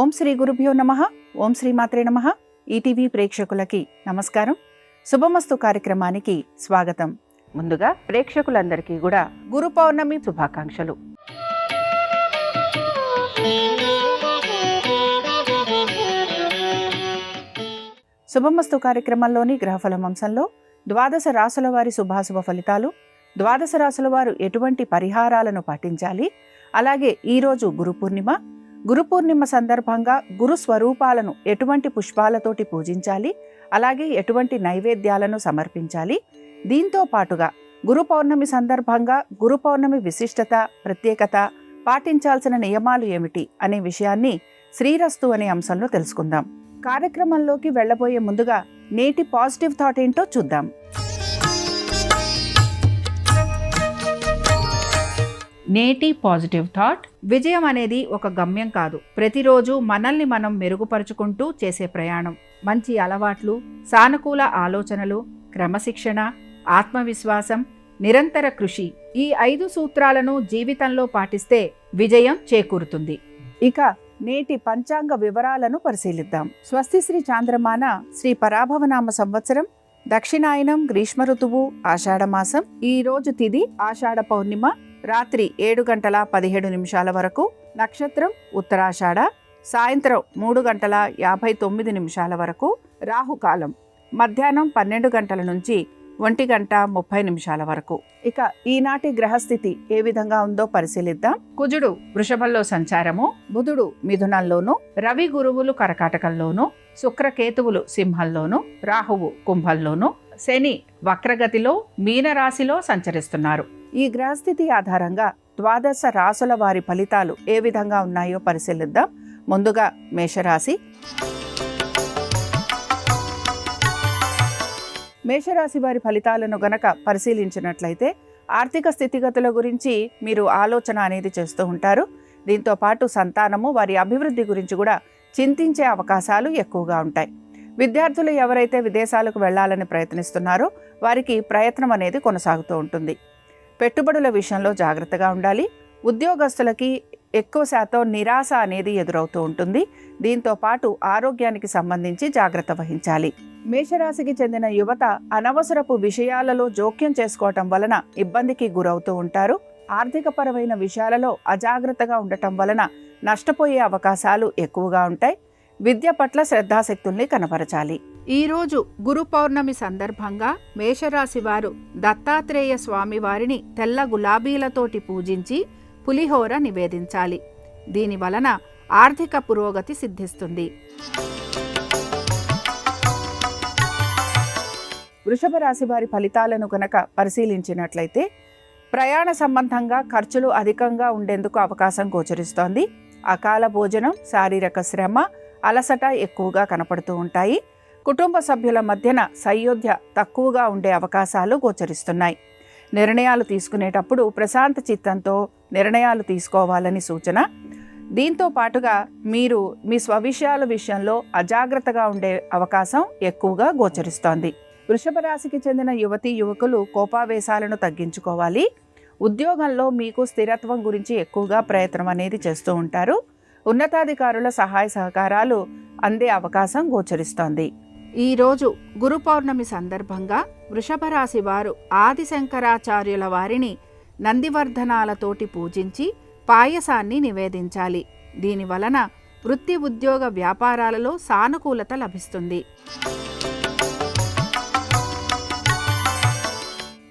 ఓం శ్రీ గురుభ్యో నమః. ఓం శ్రీ మాత్రే నమః. ఈటీవీ ప్రేక్షకులకి నమస్కారం. శుభమస్తు కార్యక్రమానికి స్వాగతం. ముందుగా ప్రేక్షకులందరికీ కూడా గురు పౌర్ణమి శుభాకాంక్షలు. శుభమస్తు కార్యక్రమంలోని గ్రహఫలం అంశంలో ద్వాదశ రాసుల వారి శుభాశుభ ఫలితాలు, ద్వాదశ రాసుల వారు ఎటువంటి పరిహారాలను పాటించాలి, అలాగే ఈరోజు గురు పూర్ణిమ సందర్భంగా గురు స్వరూపాలను ఎటువంటి పుష్పాలతోటి పూజించాలి, అలాగే ఎటువంటి నైవేద్యాలను సమర్పించాలి, దీంతో పాటుగా గురు పౌర్ణమి సందర్భంగా గురు పౌర్ణమి విశిష్టత, ప్రత్యేకత, పాటించాల్సిన నియమాలు ఏమిటి అనే విషయాన్ని శ్రీరస్తు అనే అంశంలో తెలుసుకుందాం. కార్యక్రమంలోకి వెళ్లబోయే ముందుగా నేటి పాజిటివ్ థాట్ ఏంటో చూద్దాం. నేటి పాజిటివ్ థాట్: విజయం అనేది ఒక గమ్యం కాదు, ప్రతిరోజు మనల్ని మనం మెరుగుపరుచుకుంటూ చేసే ప్రయాణం. మంచి అలవాట్లు, సానుకూల ఆలోచనలు, క్రమశిక్షణ, ఆత్మవిశ్వాసం, నిరంతర కృషి, ఈ 5 సూత్రాలను జీవితంలో పాటిస్తే విజయం చేకూరుతుంది. ఇక నేటి పంచాంగ వివరాలను పరిశీలిద్దాం. స్వస్తి శ్రీ చాంద్రమాన శ్రీ పరాభవనామ సంవత్సరం, దక్షిణాయనం, గ్రీష్మ ఋతువు, ఆషాఢమాసం. ఈ రోజు తిథి ఆషాఢ పౌర్ణిమ, రాత్రి 7:17 వరకు. నక్షత్రం ఉత్తరాషాఢ, సాయంత్రం 3:59 వరకు. రాహుకాలం మధ్యాహ్నం 12 గంటల నుంచి 1:30 వరకు. ఇక ఈనాటి గ్రహస్థితి ఏ విధంగా ఉందో పరిశీలిద్దాం. కుజుడు వృషభంలో సంచారము, బుధుడు మిథునంలోను, రవి గురువులు కర్కాటకంలోను, శుక్రకేతువులు సింహంలోను, రాహువు కుంభంలోను, శని వక్రగతిలో మీనరాశిలో సంచరిస్తున్నారు. ఈ గ్రహస్థితి ఆధారంగా ద్వాదశ రాసుల వారి ఫలితాలు ఏ విధంగా ఉన్నాయో పరిశీలిద్దాం. ముందుగా మేషరాశి. మేషరాశి వారి ఫలితాలను గనక పరిశీలించినట్లయితే ఆర్థిక స్థితిగతుల గురించి మీరు ఆలోచన అనేది చేస్తూ ఉంటారు. దీంతో పాటు సంతానము, వారి అభివృద్ధి గురించి కూడా చింతించే అవకాశాలు ఎక్కువగా ఉంటాయి. విద్యార్థులు ఎవరైతే విదేశాలకు వెళ్లాలని ప్రయత్నిస్తున్నారో వారికి ప్రయత్నం అనేది కొనసాగుతూ ఉంటుంది. పెట్టుబడుల విషయంలో జాగ్రత్తగా ఉండాలి. ఉద్యోగస్తులకి ఎక్కువ శాతం నిరాశ అనేది ఎదురవుతూ ఉంటుంది. దీంతో పాటు ఆరోగ్యానికి సంబంధించి జాగ్రత్త వహించాలి. మేషరాశికి చెందిన యువత అనవసరపు విషయాలలో జోక్యం చేసుకోవటం వలన ఇబ్బందికి గురవుతూ ఉంటారు. ఆర్థికపరమైన విషయాలలో అజాగ్రత్తగా ఉండటం వలన నష్టపోయే అవకాశాలు ఎక్కువగా ఉంటాయి. విద్య పట్ల శ్రద్ధాశక్తుల్ని కనబరచాలి. ఈరోజు గురు పౌర్ణమి సందర్భంగా మేషరాశి వారు దత్తాత్రేయ స్వామి వారిని తెల్ల గులాబీలతోటి పూజించి పులిహోర నివేదించాలి. దీని వలన ఆర్థిక పురోగతి సిద్ధిస్తుంది. వృషభ రాశి వారి ఫలితాలను కనుక పరిశీలించినట్లయితే ప్రయాణ సంబంధంగా ఖర్చులు అధికంగా ఉండేందుకు అవకాశం గోచరిస్తోంది. అకాల భోజనం, శారీరక శ్రమ, అలసట ఎక్కువగా కనపడుతూ ఉంటాయి. కుటుంబ సభ్యుల మధ్యన సయోధ్య తక్కువగా ఉండే అవకాశాలు గోచరిస్తున్నాయి. నిర్ణయాలు తీసుకునేటప్పుడు ప్రశాంత చిత్తంతో నిర్ణయాలు తీసుకోవాలని సూచన. దీంతో పాటుగా మీరు మీ స్వవిషయాల విషయంలో అజాగ్రత్తగా ఉండే అవకాశం ఎక్కువగా గోచరిస్తోంది. వృషభ రాశికి చెందిన యువతీ యువకులు కోపావేశాలను తగ్గించుకోవాలి. ఉద్యోగంలో మీకు స్థిరత్వం గురించి ఎక్కువగా ప్రయత్నం అనేది చేస్తూ ఉంటారు. ఉన్నతాధికారుల సహాయ సహకారాలు అందే అవకాశం గోచరిస్తోంది. ఈరోజు గురు పౌర్ణమి సందర్భంగా వృషభ రాశి వారు ఆదిశంకరాచార్యుల వారిని నందివర్ధనాలతోటి పూజించి పాయసాన్ని నివేదించాలి. దీని వలన వృత్తి, ఉద్యోగ, వ్యాపారాలలో సానుకూలత లభిస్తుంది.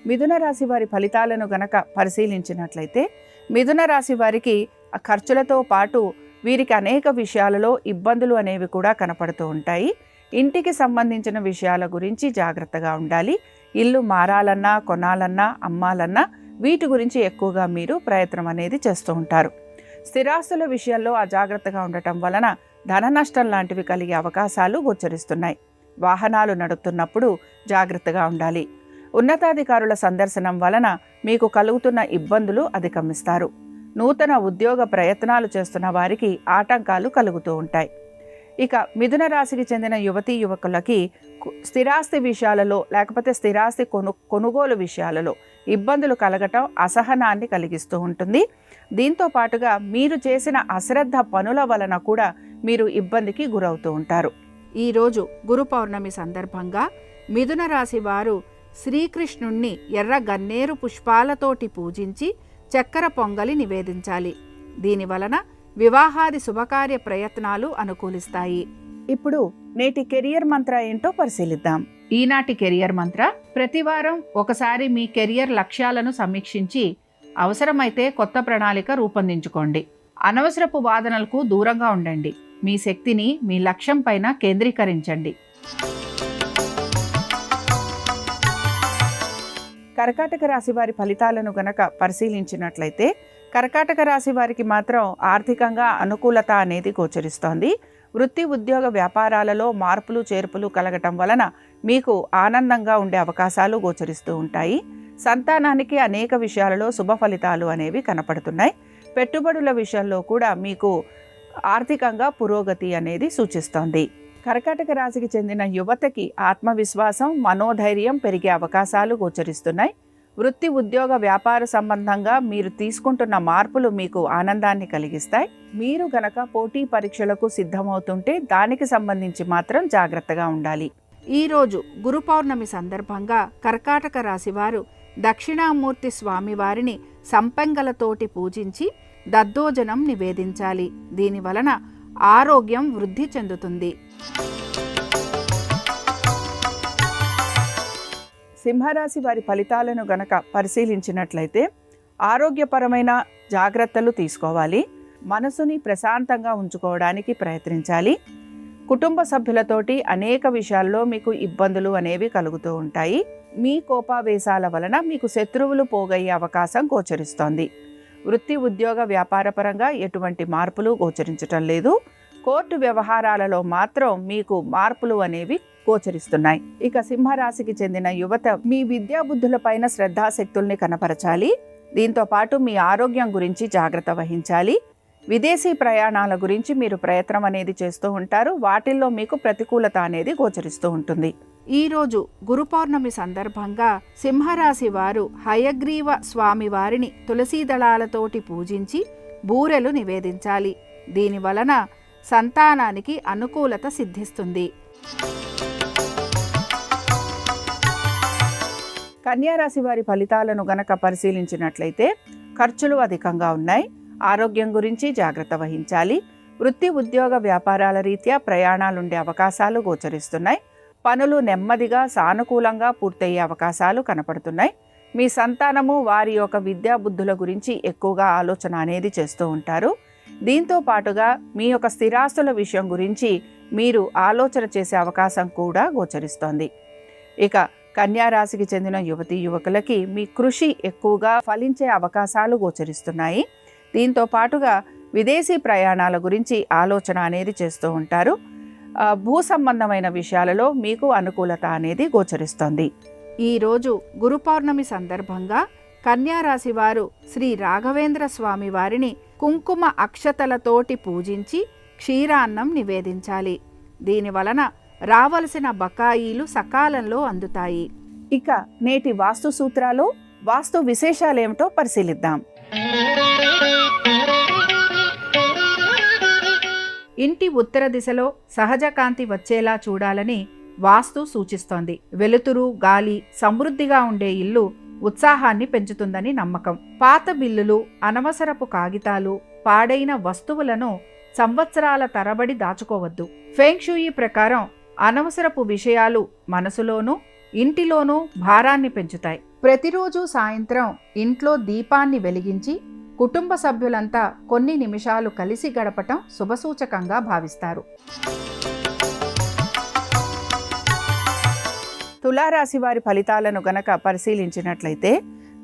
మిథున రాశి వారి ఫలితాలను గనక పరిశీలించినట్లయితే మిథున రాశి వారికి ఖర్చులతో పాటు వీరికి అనేక విషయాలలో ఇబ్బందులు అనేవి కూడా కనపడుతూ ఉంటాయి. ఇంటికి సంబంధించిన విషయాల గురించి జాగ్రత్తగా ఉండాలి. ఇల్లు మారాలన్నా, కొనాలన్నా, అమ్మాలన్నా వీటి గురించి ఎక్కువగా మీరు ప్రయత్నం అనేది చేస్తూ ఉంటారు. స్థిరాస్తుల విషయంలో అజాగ్రత్తగా ఉండటం వలన ధన నష్టం లాంటివి కలిగే అవకాశాలు గోచరిస్తున్నాయి. వాహనాలు నడుపుతున్నప్పుడు జాగ్రత్తగా ఉండాలి. ఉన్నతాధికారుల సందర్శనం వలన మీకు కలుగుతున్న ఇబ్బందులు అధిగమిస్తారు. నూతన ఉద్యోగ ప్రయత్నాలు చేస్తున్న వారికి ఆటంకాలు కలుగుతూ ఉంటాయి. ఇక మిథున రాశికి చెందిన యువతీ యువకులకి స్థిరాస్తి విషయాలలో లేకపోతే స్థిరాస్తి కొనుగోలు విషయాలలో ఇబ్బందులు కలగటం అసహనాన్ని కలిగిస్తూ ఉంటుంది. దీంతో పాటుగా మీరు చేసిన అశ్రద్ధ పనుల వలన కూడా మీరు ఇబ్బందికి గురవుతూ ఉంటారు. ఈరోజు గురు పౌర్ణమి సందర్భంగా మిథున రాశి వారు శ్రీకృష్ణుణ్ణి ఎర్ర గన్నేరు పుష్పాలతోటి పూజించి చక్కెర పొంగలి నివేదించాలి. దీనివలన వివాహాది శుభకార్య ప్రయత్నాలు అనుకూలిస్తాయి. ఇప్పుడు నేటి కెరియర్ మంత్ర ఏంటో పరిశీలిద్దాం. ఈనాటి కెరియర్ మంత్ర: ప్రతివారం ఒకసారి మీ కెరియర్ లక్ష్యాలను సమీక్షించి అవసరమైతే కొత్త ప్రణాళిక రూపొందించుకోండి. అనవసరపు వాదనలకు దూరంగా ఉండండి. మీ శక్తిని మీ లక్ష్యం పైన కేంద్రీకరించండి. కర్కాటక రాశి వారి ఫలితాలను గనక పరిశీలించినట్లయితే కర్కాటక రాశి వారికి మాత్రం ఆర్థికంగా అనుకూలత అనేది గోచరిస్తోంది. వృత్తి ఉద్యోగ వ్యాపారాలలో మార్పులు చేర్పులు కలగటం వలన మీకు ఆనందంగా ఉండే అవకాశాలు గోచరిస్తూ ఉంటాయి. సంతానానికి అనేక విషయాలలో శుభ ఫలితాలు అనేవి కనపడుతున్నాయి. పెట్టుబడుల విషయంలో కూడా మీకు ఆర్థికంగా పురోగతి అనేది సూచిస్తోంది. కర్కాటక రాశికి చెందిన యువతకి ఆత్మవిశ్వాసం, మనోధైర్యం పెరిగే అవకాశాలు గోచరిస్తున్నాయి. వృత్తి ఉద్యోగ వ్యాపార సంబంధంగా మీరు తీసుకుంటున్న మార్పులు మీకు ఆనందాన్ని కలిగిస్తాయి. మీరు గనక పోటీ పరీక్షలకు సిద్ధమవుతుంటే దానికి సంబంధించి మాత్రం జాగ్రత్తగా ఉండాలి. ఈరోజు గురు పౌర్ణమి సందర్భంగా కర్కాటక రాశి వారు దక్షిణామూర్తి స్వామివారిని సంపెంగలతోటి పూజించి దద్దోజనం నివేదించాలి. దీనివలన ఆరోగ్యం వృద్ధి చెందుతుంది. సింహరాశి వారి ఫలితాలను గనక పరిశీలించినట్లయితే ఆరోగ్యపరమైన జాగ్రత్తలు తీసుకోవాలి. మనసుని ప్రశాంతంగా ఉంచుకోవడానికి ప్రయత్నించాలి. కుటుంబ సభ్యులతోటి అనేక విషయాల్లో మీకు ఇబ్బందులు అనేవి కలుగుతూ ఉంటాయి. మీ కోపావేశాల వలన మీకు శత్రువులు పోగయ్యే అవకాశం గోచరిస్తోంది. వృత్తి ఉద్యోగ వ్యాపారపరంగా ఎటువంటి మార్పులు గోచరించటం లేదు. కోర్టు వ్యవహారాలలో మాత్రం మీకు మార్పులు అనేవి గోచరిస్తున్నాయి. ఇక సింహరాశికి చెందిన యువత మీ విద్యా బుద్ధులపైన శ్రద్ధాశక్తుల్ని కనపరచాలి. దీంతో పాటు మీ ఆరోగ్యం గురించి జాగ్రత్త వహించాలి. విదేశీ ప్రయాణాల గురించి మీరు ప్రయత్నం అనేది చేస్తూ ఉంటారు. వాటిల్లో మీకు ప్రతికూలత అనేది గోచరిస్తూ ఉంటుంది. ఈరోజు గురు పౌర్ణమి సందర్భంగా సింహరాశి వారు హయగ్రీవ స్వామి వారిని తులసీ దళాలతోటి పూజించి బూరెలు నివేదించాలి. దీనివలన సంతానానికి అనుకూలత సిద్ధిస్తుంది. కన్యారాశి వారి ఫలితాలను గనక పరిశీలించినట్లయితే ఖర్చులు అధికంగా ఉన్నాయి. ఆరోగ్యం గురించి జాగ్రత్త వహించాలి. వృత్తి ఉద్యోగ వ్యాపారాల రీత్యా ప్రయాణాలుండే అవకాశాలు గోచరిస్తున్నాయి. పనులు నెమ్మదిగా సానుకూలంగా పూర్తయ్యే అవకాశాలు కనపడుతున్నాయి. మీ సంతానము వారి యొక్క విద్యా బుద్ధుల గురించి ఎక్కువగా ఆలోచన అనేది చేస్తూ ఉంటారు. దీంతో పాటుగా మీ యొక్క స్థిరాస్తుల విషయం గురించి మీరు ఆలోచన చేసే అవకాశం కూడా గోచరిస్తోంది. ఇక కన్యారాశికి చెందిన యువతీ యువకులకి మీ కృషి ఎక్కువగా ఫలించే అవకాశాలు గోచరిస్తున్నాయి. దీంతో పాటుగా విదేశీ ప్రయాణాల గురించి ఆలోచన అనేది చేస్తూ ఉంటారు. భూ సంబంధమైన విషయాలలో మీకు అనుకూలత అనేది గోచరిస్తోంది. ఈరోజు గురు పౌర్ణమి సందర్భంగా కన్యారాశి వారు శ్రీ రాఘవేంద్ర స్వామి వారిని కుంకుమ అక్షతలతోటి పూజించి క్షీరాన్నం నివేదించాలి. దీనివలన రావలసిన బకాయిలు సకాలంలో అందుతాయి. ఇక నేటి వాస్తు సూత్రాలు, వాస్తు విశేషాలేమిటో పరిశీలిద్దాం. ఇంటి ఉత్తర దిశలో సహజ కాంతి వచ్చేలా చూడాలని వాస్తు సూచిస్తోంది. వెలుతురు, గాలి సమృద్ధిగా ఉండే ఇల్లు ఉత్సాహాన్ని పెంచుతుందని నమ్మకం. పాత బిల్లులు, అనవసరపు కాగితాలు, పాడైన వస్తువులను సంవత్సరాల తరబడి దాచుకోవద్దు. ఫెంగ్ షూయి ప్రకారం అనవసరపు విషయాలు మనసులోనూ ఇంటిలోనూ భారాన్ని పెంచుతాయి. ప్రతిరోజు సాయంత్రం ఇంట్లో దీపాన్ని వెలిగించి కుటుంబ సభ్యులంతా కొన్ని నిమిషాలు కలిసి గడపటం శుభసూచకంగా భావిస్తారు. తులారాశి వారి ఫలితాలను గనక పరిశీలించినట్లయితే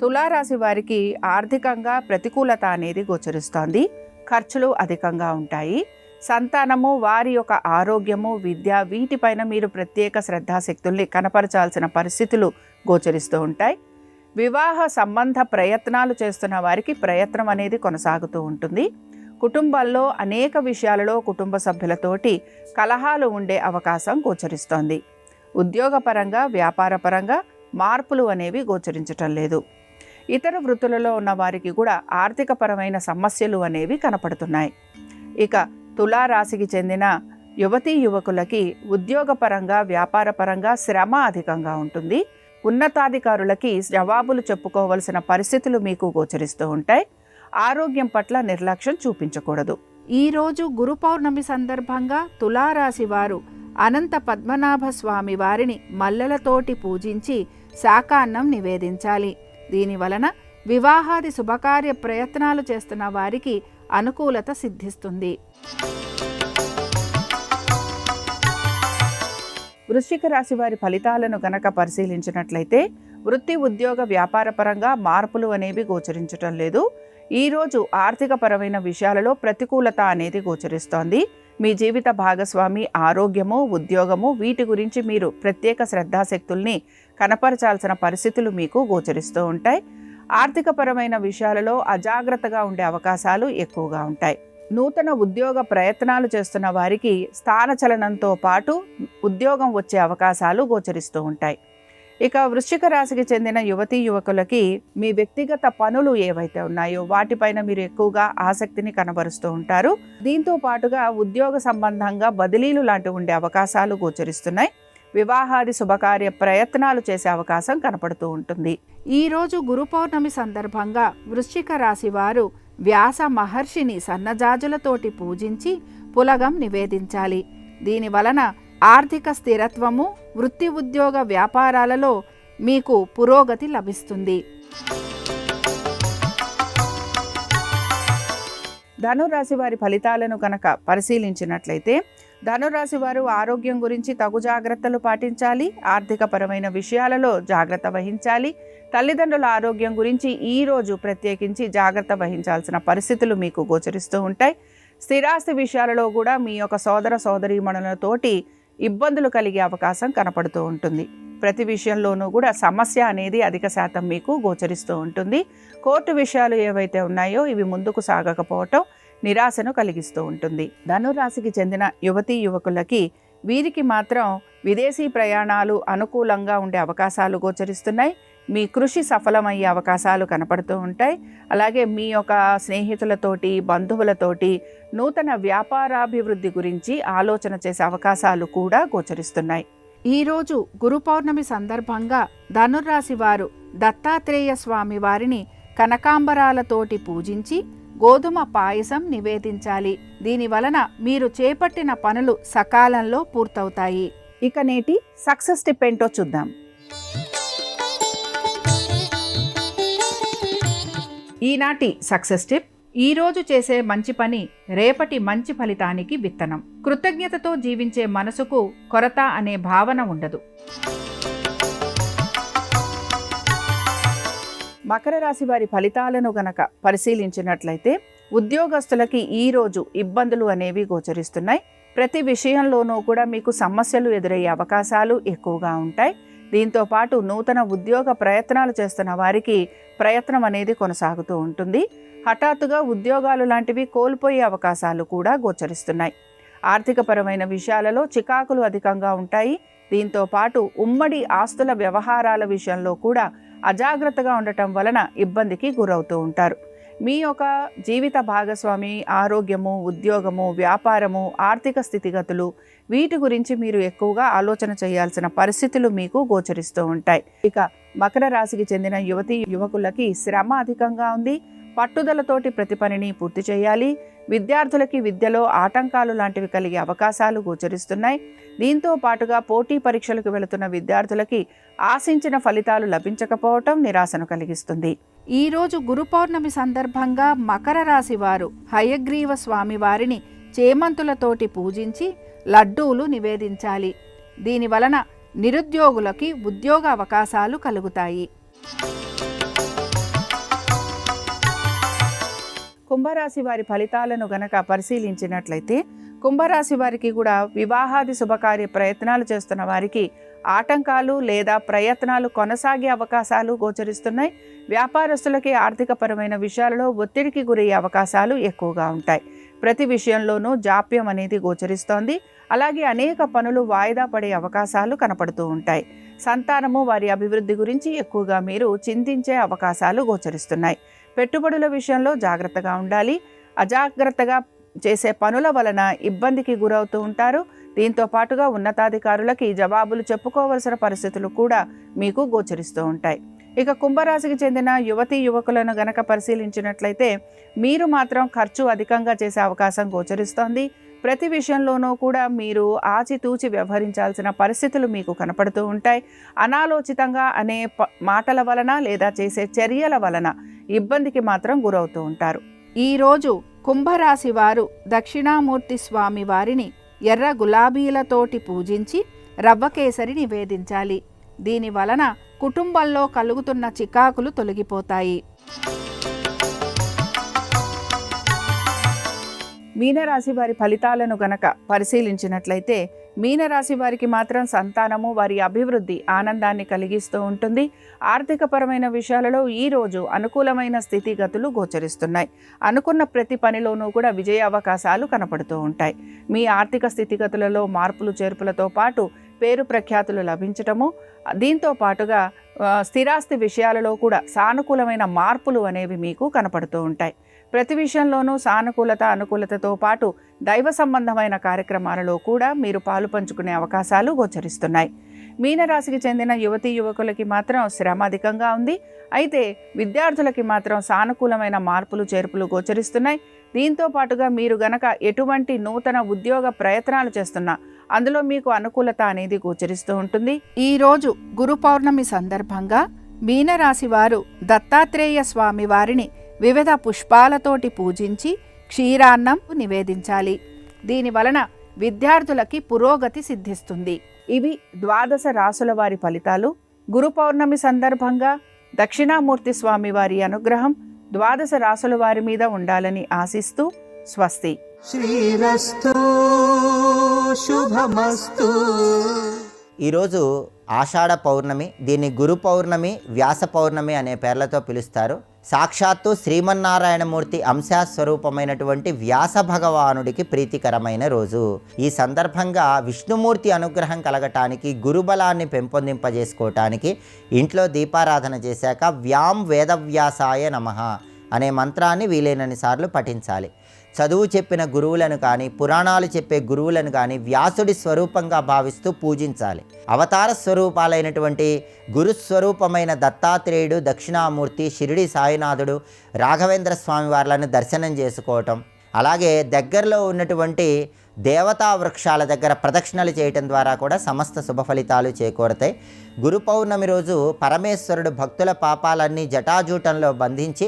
తులారాశి వారికి ఆర్థికంగా ప్రతికూలత అనేది గోచరిస్తోంది. ఖర్చులు అధికంగా ఉంటాయి. సంతానము, వారి యొక్క ఆరోగ్యము, విద్య వీటిపైన మీరు ప్రత్యేక శ్రద్ధాశక్తుల్ని కనపరచాల్సిన పరిస్థితులు గోచరిస్తూ ఉంటాయి. వివాహ సంబంధ ప్రయత్నాలు చేస్తున్న వారికి ప్రయత్నం అనేది కొనసాగుతూ ఉంటుంది. కుటుంబాల్లో అనేక విషయాలలో కుటుంబ సభ్యులతోటి కలహాలు ఉండే అవకాశం గోచరిస్తోంది. ఉద్యోగపరంగా, వ్యాపారపరంగా మార్పులు అనేవి గోచరించటం లేదు. ఇతర వృత్తులలో ఉన్న వారికి కూడా ఆర్థికపరమైన సమస్యలు అనేవి కనపడుతున్నాయి. ఇక తులారాశికి చెందిన యువతీ యువకులకి ఉద్యోగపరంగా వ్యాపారపరంగా శ్రమ అధికంగా ఉంటుంది. ఉన్నతాధికారులకి జవాబులు చెప్పుకోవలసిన పరిస్థితులు మీకు గోచరిస్తూ ఉంటాయి. ఆరోగ్యం పట్ల నిర్లక్ష్యం చూపించకూడదు. ఈరోజు గురు పౌర్ణమి సందర్భంగా తులారాశి వారు అనంత పద్మనాభ స్వామి వారిని మల్లెలతోటి పూజించి శాకాన్నం నివేదించాలి. దీనివలన వివాహాది శుభకార్య ప్రయత్నాలు చేస్తున్న వారికి అనుకూలత సిద్ధిస్తుంది. వృశ్చిక రాశి వారి ఫలితాలను గనక పరిశీలించినట్లయితే వృత్తి ఉద్యోగ వ్యాపారపరంగా మార్పులు అనేవి గోచరించటం లేదు. ఈరోజు ఆర్థికపరమైన విషయాలలో ప్రతికూలత అనేది గోచరిస్తోంది. మీ జీవిత భాగస్వామి ఆరోగ్యము ఉద్యోగము వీటి గురించి మీరు ప్రత్యేక శ్రద్ధాశక్తుల్ని కనపరచాల్సిన పరిస్థితులు మీకు గోచరిస్తూ ఉంటాయి. ఆర్థికపరమైన విషయాలలో అజాగ్రత్తగా ఉండే అవకాశాలు ఎక్కువగా ఉంటాయి. నూతన ఉద్యోగ ప్రయత్నాలు చేస్తున్న వారికి స్థానచలనంతో పాటు ఉద్యోగం వచ్చే అవకాశాలు గోచరిస్తూ ఉంటాయి. ఇక వృశ్చిక రాశికి చెందిన యువతీ యువకులకి మీ వ్యక్తిగత పనులు ఏవైతే ఉన్నాయో వాటిపైన మీరు ఎక్కువగా ఆసక్తిని కనబరుస్తూ ఉంటారు. దీంతో పాటుగా ఉద్యోగ సంబంధంగా బదిలీలు లాంటివి ఉండే అవకాశాలు గోచరిస్తున్నాయి. వివాహాది శుభకార్య ప్రయత్నాలు చేసే అవకాశం కనపడుతూ ఉంటుంది. ఈరోజు గురు పౌర్ణమి సందర్భంగా వృశ్చిక రాశి వారు వ్యాస మహర్షిని సన్నజాజులతోటి పూజించి పులగం నివేదించాలి. దీనివలన ఆర్థిక స్థిరత్వము వృత్తి ఉద్యోగ వ్యాపారాలలో మీకు పురోగతి లభిస్తుంది. ధనురాశి వారి ఫలితాలను కనుక పరిశీలించినట్లయితే ధనురాశి వారు ఆరోగ్యం గురించి తగు జాగ్రత్తలు పాటించాలి. ఆర్థికపరమైన విషయాలలో జాగ్రత్త వహించాలి. తల్లిదండ్రుల ఆరోగ్యం గురించి ఈరోజు ప్రత్యేకించి జాగ్రత్త వహించాల్సిన పరిస్థితులు మీకు గోచరిస్తూ ఉంటాయి. స్థిరాస్తి విషయాలలో కూడా మీ యొక్క సోదర సోదరీమణులతోటి ఇబ్బందులు కలిగే అవకాశం కనపడుతూ ఉంటుంది. ప్రతి విషయంలోనూ కూడా సమస్య అనేది అధిక శాతం మీకు గోచరిస్తూ ఉంటుంది. కోర్టు విషయాలు ఏవైతే ఉన్నాయో ఇవి ముందుకు సాగకపోవటం నిరాశను కలిగిస్తూ ఉంటుంది. ధనురాశికి చెందిన యువతీ యువకులకి వీరికి మాత్రం విదేశీ ప్రయాణాలు అనుకూలంగా ఉండే అవకాశాలు గోచరిస్తున్నాయి. మీ కృషి సఫలమయ్యే అవకాశాలు కనపడుతూ ఉంటాయి. అలాగే మీ యొక్క స్నేహితులతోటి బంధువులతోటి నూతన వ్యాపారాభివృద్ధి గురించి ఆలోచన చేసే అవకాశాలు కూడా గోచరిస్తున్నాయి. ఈరోజు గురు పౌర్ణమి సందర్భంగా ధనుర్రాశి వారు దత్తాత్రేయ స్వామి వారిని కనకాంబరాలతోటి పూజించి గోధుమ పాయసం నివేదించాలి. దీనివలన మీరు చేపట్టిన పనులు సకాలంలో పూర్తవుతాయి. ఇక నేటి సక్సెస్ టిప్ ఏంటో చూద్దాం. ఈనాటి సక్సెస్ టిప్: ఈరోజు చేసే మంచి పని రేపటి మంచి ఫలితానికి విత్తనం. కృతజ్ఞతతో జీవించే మనసుకు కొరత అనే భావన ఉండదు. మకర రాశి వారి ఫలితాలను గనక పరిశీలించినట్లయితే ఉద్యోగస్తులకి ఈరోజు ఇబ్బందులు అనేవి గోచరిస్తున్నాయి. ప్రతి విషయంలోనూ కూడా మీకు సమస్యలు ఎదురయ్యే అవకాశాలు ఎక్కువగా ఉంటాయి. దీంతో పాటు నూతన ఉద్యోగ ప్రయత్నాలు చేస్తున్న వారికి ప్రయత్నం అనేది కొనసాగుతూ ఉంటుంది. హఠాత్తుగా ఉద్యోగాలు లాంటివి కోల్పోయే అవకాశాలు కూడా గోచరిస్తున్నాయి. ఆర్థికపరమైన విషయాలలో చికాకులు అధికంగా ఉంటాయి. దీంతో పాటు ఉమ్మడి ఆస్తుల వ్యవహారాల విషయంలో కూడా అజాగ్రత్తగా ఉండటం వలన ఇబ్బందికి గురవుతూ ఉంటారు. మీ యొక్క జీవిత భాగస్వామి ఆరోగ్యము, ఉద్యోగము, వ్యాపారము, ఆర్థిక స్థితిగతులు వీటి గురించి మీరు ఎక్కువగా ఆలోచన చేయాల్సిన పరిస్థితులు మీకు గోచరిస్తూ ఉంటాయి. ఇక మకర రాశికి చెందిన యువతీ యువకులకి శ్రమ అధికంగా ఉంది. పట్టుదలతోటి ప్రతి పనిని పూర్తి చేయాలి. విద్యార్థులకి విద్యలో ఆటంకాలు లాంటివి కలిగే అవకాశాలు గోచరిస్తున్నాయి. దీంతో పాటుగా పోటీ పరీక్షలకు వెళుతున్న విద్యార్థులకి ఆశించిన ఫలితాలు లభించకపోవటం నిరాశను కలిగిస్తుంది. ఈరోజు గురు పౌర్ణమి సందర్భంగా మకర రాశి వారు హయగ్రీవ స్వామి వారిని చేమంతులతోటి పూజించి లడ్డూలు నివేదించాలి. దీనివలన నిరుద్యోగులకి ఉద్యోగ అవకాశాలు కలుగుతాయి. కుంభరాశి వారి ఫలితాలను గనక పరిశీలించినట్లయితే కుంభరాశి వారికి కూడా వివాహాది శుభకార్య ప్రయత్నాలు చేస్తున్న వారికి ఆటంకాలు లేదా ప్రయత్నాలు కొనసాగే అవకాశాలు గోచరిస్తున్నాయి. వ్యాపారస్తులకి ఆర్థికపరమైన విషయాలలో ఒత్తిడికి గురయ్యే అవకాశాలు ఎక్కువగా ఉంటాయి. ప్రతి విషయంలోనూ జాప్యం అనేది గోచరిస్తోంది. అలాగే అనేక పనులు వాయిదా పడే అవకాశాలు కనపడుతూ ఉంటాయి. సంతానము వారి అభివృద్ధి గురించి ఎక్కువగా మీరు చింతించే అవకాశాలు గోచరిస్తున్నాయి. పెట్టుబడుల విషయంలో జాగ్రత్తగా ఉండాలి. అజాగ్రత్తగా చేసే పనుల వలన ఇబ్బందికి గురవుతూ ఉంటారు. దీంతో పాటుగా ఉన్నతాధికారులకి జవాబులు చెప్పుకోవలసిన పరిస్థితులు కూడా మీకు గోచరిస్తూ ఉంటాయి. ఇక కుంభరాశికి చెందిన యువతీ యువకులను గనక పరిశీలించినట్లయితే మీరు మాత్రం ఖర్చు అధికంగా చేసే అవకాశం గోచరిస్తోంది. ప్రతి విషయంలోనూ కూడా మీరు ఆచితూచి వ్యవహరించాల్సిన పరిస్థితులు మీకు కనపడుతూ ఉంటాయి. అనాలోచితంగా అనే మాటల వలన లేదా చేసే చర్యల వలన ఇబ్బందికి మాత్రం గురవుతూ ఉంటారు. ఈరోజు కుంభరాశి వారు దక్షిణామూర్తి స్వామి వారిని ఎర్ర గులాబీలతోటి పూజించి రవ్వకేసరి నివేదించాలి. దీని వలన కుటుంబంలో కలుగుతున్న చికాకులు తొలగిపోతాయి. మీనరాశి వారి ఫలితాలను గనక పరిశీలించినట్లయితే మీనరాశి వారికి మాత్రం సంతానము వారి అభివృద్ధి ఆనందాన్ని కలిగిస్తూ ఉంటుంది. ఆర్థికపరమైన విషయాలలో ఈరోజు అనుకూలమైన స్థితిగతులు గోచరిస్తున్నాయి. అనుకున్న ప్రతి పనిలోనూ కూడా విజయ అవకాశాలు కనపడుతూ ఉంటాయి. మీ ఆర్థిక స్థితిగతులలో మార్పులు చేర్పులతో పాటు పేరు ప్రఖ్యాతులు లభించటము, దీంతో పాటుగా స్థిరాస్తి విషయాలలో కూడా సానుకూలమైన మార్పులు అనేవి మీకు కనపడుతూ ఉంటాయి. ప్రతి విషయంలోనూ సానుకూలత అనుకూలతతో పాటు దైవ సంబంధమైన కార్యక్రమాలలో కూడా మీరు పాలు పంచుకునే అవకాశాలు గోచరిస్తున్నాయి. మీనరాశికి చెందిన యువతీ యువకులకి మాత్రం శ్రమ అధికంగా ఉంది. అయితే విద్యార్థులకి మాత్రం సానుకూలమైన మార్పులు చేర్పులు గోచరిస్తున్నాయి. దీంతో పాటుగా మీరు గనక ఎటువంటి నూతన ఉద్యోగ ప్రయత్నాలు చేస్తున్నా అందులో మీకు అనుకూలత అనేది గోచరిస్తూ ఉంటుంది. ఈరోజు గురు పౌర్ణమి సందర్భంగా మీనరాశి వారు దత్తాత్రేయ స్వామి వారిని వివిధ పుష్పాలతోటి పూజించి క్షీరాన్నం నివేదించాలి. దీని వలన విద్యార్థులకి పురోగతి సిద్ధిస్తుంది. ఇవి ద్వాదశ రాసుల వారి ఫలితాలు. గురు పౌర్ణమి సందర్భంగా దక్షిణామూర్తి స్వామి వారి అనుగ్రహం ద్వాదశ రాసుల వారి మీద ఉండాలని ఆశిస్తూ స్వస్తి. శ్రీరస్తు శుభమస్తు. ఈరోజు ఆషాఢ పౌర్ణమి, దీన్ని గురు పౌర్ణమి, వ్యాస పౌర్ణమి అనే పేర్లతో పిలుస్తారు. సాక్షాత్తు శ్రీమన్నారాయణమూర్తి అంశాస్వరూపమైనటువంటి వ్యాస భగవానుడికి ప్రీతికరమైన రోజు. ఈ సందర్భంగా విష్ణుమూర్తి అనుగ్రహం కలగటానికి, గురుబలాన్ని పెంపొందింపజేసుకోవటానికి ఇంట్లో దీపారాధన చేశాక వ్యాం వేదవ్యాసాయ నమః అనే మంత్రాన్ని వీలైనన్ని సార్లు పఠించాలి. చదువు చెప్పిన గురువులను కానీ, పురాణాలు చెప్పే గురువులను కానీ వ్యాసుడి స్వరూపంగా భావిస్తూ పూజించాలి. అవతార స్వరూపాలైనటువంటి గురుస్వరూపమైన దత్తాత్రేయుడు, దక్షిణామూర్తి, షిరిడి సాయినాథుడు, రాఘవేంద్ర స్వామి వార్లను దర్శనం చేసుకోవటం, అలాగే దగ్గరలో ఉన్నటువంటి దేవతా వృక్షాల దగ్గర ప్రదక్షిణలు చేయటం ద్వారా కూడా సమస్త శుభ ఫలితాలు చేకూరతాయి. గురు పౌర్ణమి రోజు పరమేశ్వరుడు భక్తుల పాపాలన్నీ జటాజూటంలో బంధించి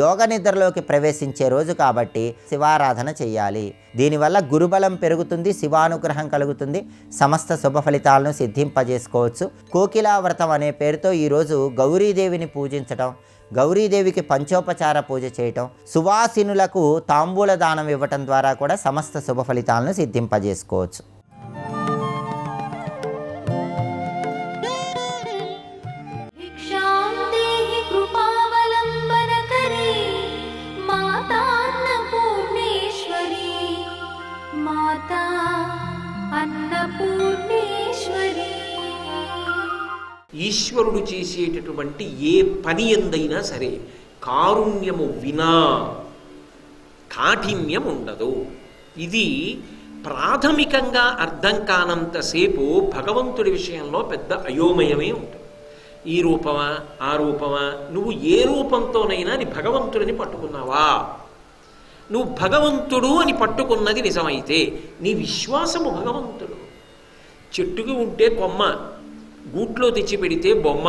యోగ నిద్రలోకి ప్రవేశించే రోజు కాబట్టి శివారాధన చేయాలి. దీనివల్ల గురుబలం పెరుగుతుంది, శివానుగ్రహం కలుగుతుంది, సమస్త శుభ ఫలితాలను సిద్ధింపజేసుకోవచ్చు. కోకిలా వ్రతం అనే పేరుతో ఈరోజు గౌరీదేవిని పూజించటం, గౌరీదేవికి పంచోపచార పూజ చేయటం, సువాసినులకు తాంబూల దానం ఇవ్వటం ద్వారా కూడా సమస్త శుభ ఫలితాలను సిద్ధింపజేసుకోవచ్చు. ఈశ్వరుడు చేసేటటువంటి ఏ పని ఎందైనా సరే కారుణ్యము వినా కాఠిన్యం ఉండదు. ఇది ప్రాథమికంగా అర్థం కానంతసేపు భగవంతుడి విషయంలో పెద్ద అయోమయమే ఉంటుంది. ఈ రూపమా ఆ రూపమా, నువ్వు ఏ రూపంతోనైనా నీ భగవంతుడిని పట్టుకున్నావా? నువ్వు భగవంతుడు అని పట్టుకున్నది నిజమైతే నీ విశ్వాసము భగవంతుడు. చెట్టుకి ఉంటే కొమ్మ, గూట్లో తెచ్చి పెడితే బొమ్మ,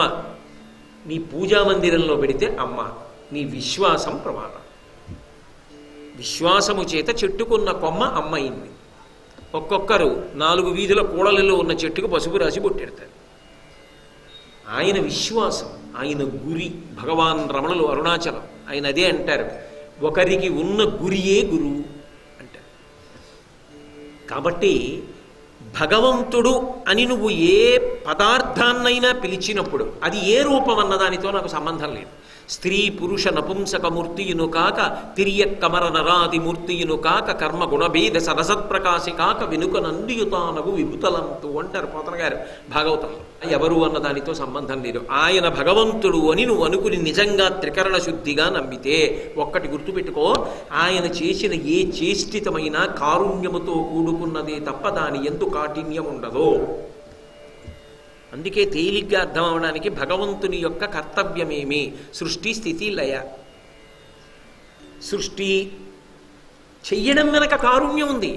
నీ పూజా మందిరంలో పెడితే అమ్మ. నీ విశ్వాసం ప్రమాణం. విశ్వాసము చేత చెట్టుకున్న కొమ్మ అమ్మైంది. ఒక్కొక్కరు 4 వీధుల కూడలిలో ఉన్న చెట్టుకు పసుపు రాసి బొట్టెడతారు. ఆయన విశ్వాసం, ఆయన గురి. భగవాన్ రమణులు అరుణాచలం ఆయన అదే అంటారు, ఒకరికి ఉన్న గురియే గురువు అంటారు. కాబట్టి భగవంతుడు అని నువ్వు ఏ పదార్థాన్నైనా పిలిచినప్పుడు అది ఏ రూపం అన్నదానితో నాకు సంబంధం లేదు. స్త్రీ పురుష నపుంసక మూర్తియును కాక తిరియక్కమర నరాది మూర్తియును కాక కర్మ గుణభేద సరసత్ప్రకాశి కాక వెనుక నందియుతానగు విభుతలంతు అంటారు పోతన గారు భాగవతంలో. ఎవరు అన్న దానితో సంబంధం లేదు. ఆయన భగవంతుడు అని నువ్వు అనుకుని నిజంగా త్రికరణ శుద్ధిగా నమ్మితే ఒక్కటి గుర్తుపెట్టుకో, ఆయన చేసిన ఏ చేష్టితమైన కారుణ్యముతో కూడుకున్నదే తప్ప దాని ఎందు కాఠిన్యం ఉండదు. అందుకే తేలిగ్గా అర్థం అవడానికి భగవంతుని యొక్క కర్తవ్యమేమి? సృష్టి స్థితి లయ. సృష్టి చెయ్యడం వెనక కారుణ్యం ఉంది.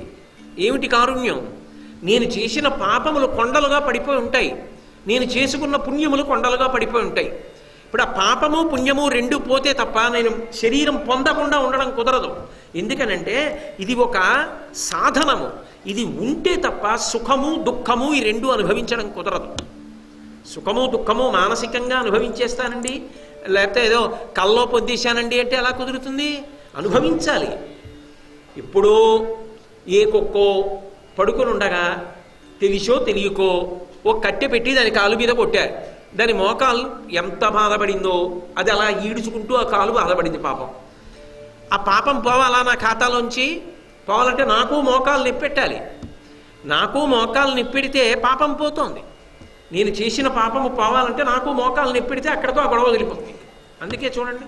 ఏమిటి కారుణ్యం? నేను చేసిన పాపములు కొండలుగా పడిపోయి ఉంటాయి, నేను చేసుకున్న పుణ్యములు కొండలుగా పడిపోయి ఉంటాయి. ఇప్పుడు ఆ పాపము పుణ్యము రెండు పోతే తప్ప నేను శరీరం పొందకుండా ఉండడం కుదరదు. ఎందుకనంటే ఇది ఒక సాధనము. ఇది ఉంటే తప్ప సుఖము దుఃఖము ఈ రెండు అనుభవించడం కుదరదు. సుఖము దుఃఖము మానసికంగా అనుభవించేస్తానండి, లేకపోతే ఏదో కల్లో పొద్దేశానండి అంటే ఎలా కుదురుతుంది? అనుభవించాలి. ఎప్పుడో ఏ కుక్కో పడుకుని ఉండగా తెలిసో తెలియకో ఓ కట్టె పెట్టి దాని కాలు మీద కొట్టారు. దాని మోకాలు ఎంత బాధపడిందో అది అలా ఈడుచుకుంటూ ఆ కాలు బాధపడింది. పాపం ఆ పాపం పోవాలా నా ఖాతాలోంచి? పోవాలంటే నాకు మోకాలు నొప్పెట్టాలి. నాకు మోకాలు నొప్పెడితే పాపం పోతోంది. నేను చేసిన పాపము పోవాలంటే నాకు మోకాలు నొప్పెడితే అక్కడితో ఆ గొడవ వదిలిపోతుంది. అందుకే చూడండి,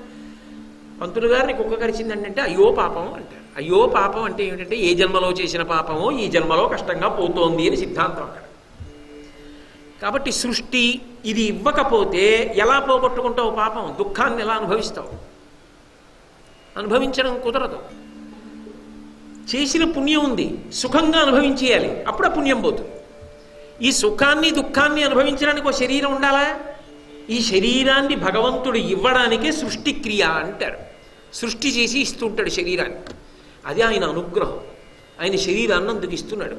పంతులు గారిని కుక్క కరిచిందంటే అయ్యో పాపం అంటారు. అయ్యో పాపం అంటే ఏమిటంటే ఏ జన్మలో చేసిన పాపమో ఈ జన్మలో కష్టంగా పోతోంది అని సిద్ధాంతం అక్కడ. కాబట్టి సృష్టి ఇది ఇవ్వకపోతే ఎలా పోగొట్టుకుంటావు పాపం? దుఃఖాన్ని ఎలా అనుభవిస్తావు? అనుభవించడం కుదరదు. చేసిన పుణ్యం ఉంది, సుఖంగా అనుభవించేయాలి, అప్పుడు ఆ పుణ్యం పోతుంది. ఈ సుఖాన్ని దుఃఖాన్ని అనుభవించడానికి ఒక శరీరం ఉండాలా? ఈ శరీరాన్ని భగవంతుడు ఇవ్వడానికే సృష్టి క్రియ అంటారు. సృష్టి చేసి ఇస్తుంటాడు శరీరాన్ని. అది ఆయన అనుగ్రహం. ఆయన శరీరాన్ని అందుకు ఇస్తున్నాడు.